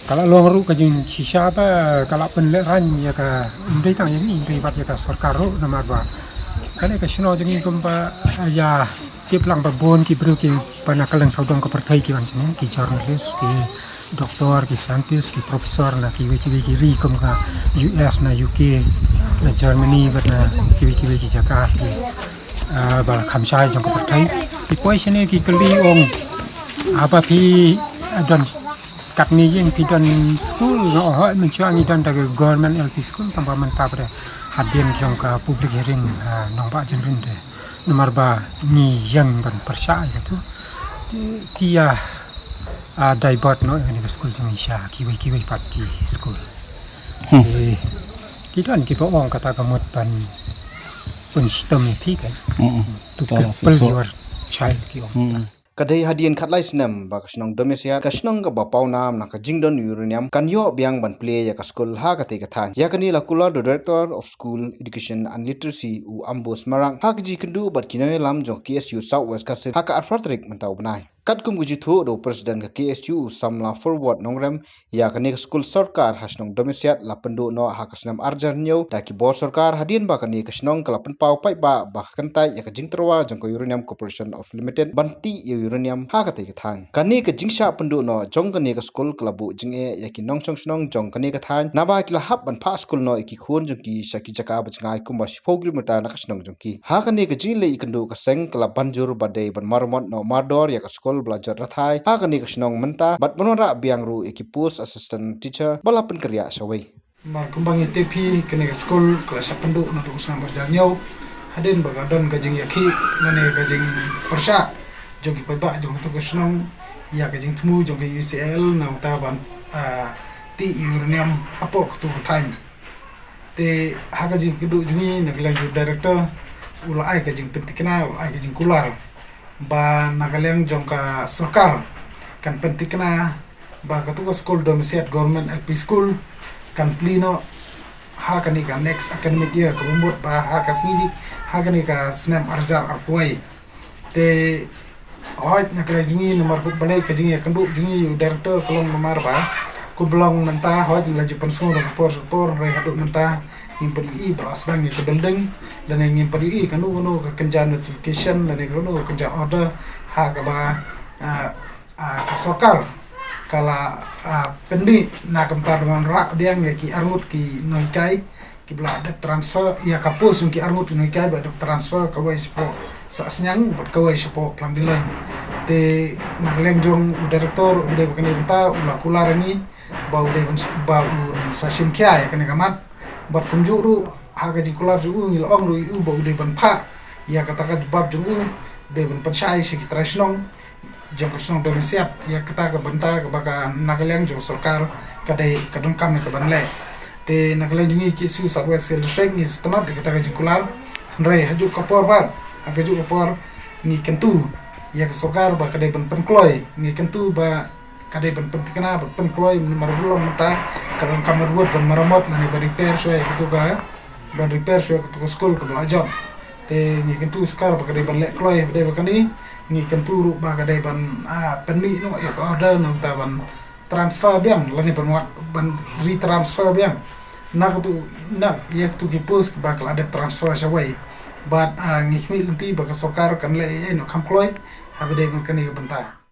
Kalau lohru ka jing shisha ba kalau penleran ya ka indai tang yang indai bat ya ka sarkar ro nama ba kane ka shino jing kumpa ya ki plang ba bon ki bru ki panakalang saudong ka perthai ki wansane ki journalist ki doktor ki scientist ki profesor na ki ki ri kum ka US na UK na Germany ba na ki jaka ki ba khamsai jong ka perthai ki poisane ki kali ong apa pi dan kat ni yang pidan school no mencuangi dan dari government LP school tanpa mentah pada hadian jangka public hearing nampak jenrun de nomor ba ni yang ban persa itu kia daibot no ini school jang isya kiwi pat ki school kita ni kita orang kata kamut pan sistem ni kan to people your child ki kadai hadian khatlai snam ba kasnong domesia kasnong ga bapau nam na ka jingdon uranium kanyo biang ban play ya ka school ha ka te ka than ya kani la kula director of school education and literacy u ambos marang ha ji kendu bat kinoi lam jo KSU southwest ka se ha ka arfatrik mantau banai kat kum guji thu do president ka KSU samla forward nongrem ya kani school sarkar hasnong domesia la pendu no ha kasnam arjar nyo da ki bor sarkar hadian ba kani kasnong kala pen pau pai ba kantai ya ka jingtrowa jong ko uranium corporation of limited banti uranium ha ka te ka thang kani ka jingsha pendu no jong kani ka school klabu jinge ya ki nong chong snong jong kani ka thang na ba ki la hap ban pha school no ki khon jong ki shaki jaka ba changai kum ba sipogri mata na kasnong jong ki ha kani ka jing le ikandu ka seng kala banjur badai ban marmot no mardor ya ka school belajar rathai ha kani ka snong menta bat bonora biang ru ekipus assistant teacher balapan kerja sawai mar kumbang TP kani ka school kelas pendu no do usam berjarnyau hadin bagadon ka jing yakhi ngane ka jing persha jong ki ba jong to kusnong ya ka jing tmu jong ki UCL na ta ban ti uranium hapok tu thain te ha ka jing kidu jungi naglang director ulai ka jing pentikna ulai ka jing kular ba nagalang jong ka sarkar kan pentikna ba ka tu school domicile government LP school kan plino ha ka ni ka next academic year ko bumbot ba ha ka sini ha ka ni ka snap arjar arpoi te oi nakala jungi nomor ko balai ka jingi kandu jungi director kolong nomor ba ko belong menta hoi laju pensung do por re hadu menta ning padi balas dang ke building dan ning padi kanu no ka kenja notification dan kanu kenja order ha ka ba ka sokar kala pendi na kamtar dengan rak biang ya ki armut ki noikai ki bla ada transfer ya kapus ki armut noikai ba transfer ka wai sipo sa senyang bat ka wai sipo plan dilai te nagleng jong director udah bukan minta ulah kular ini bau de bau session kia ya kene kamat bat kunjuru haga ji kular ju ngil ong ru u bau de ban pha ya kata ka bab ju de ban pensai sekitar snong jong snong de siap ya kata ka benta ka baka nagleng jong sarkar kadai kadung kam ka banle te nagleng jungi ki su sarwa sel strength ni stanot de kata ka ji kular ndrai haju kapor bar aga ju kapor ni kentu ya ka sarkar ba kadai ban penkloi ni kentu ba kadai ban pentikna ban penkloi nomor belum menta kadang kamar buat ban maramot ni ban repair soe gitu ga ban repair soe ke school ke belajar te ni kentu skar ba kadai ban lek kloi ba kani ni kentu ba kadai ban penmi no ya ko order no ta ban transfer biang lani ban retransfer biang nak tu nak ya tu ki post ba kala ada transfer sawai but ngikmi lenti ba ka sokar kan le no kam kloi ha ba dai ban kani bentar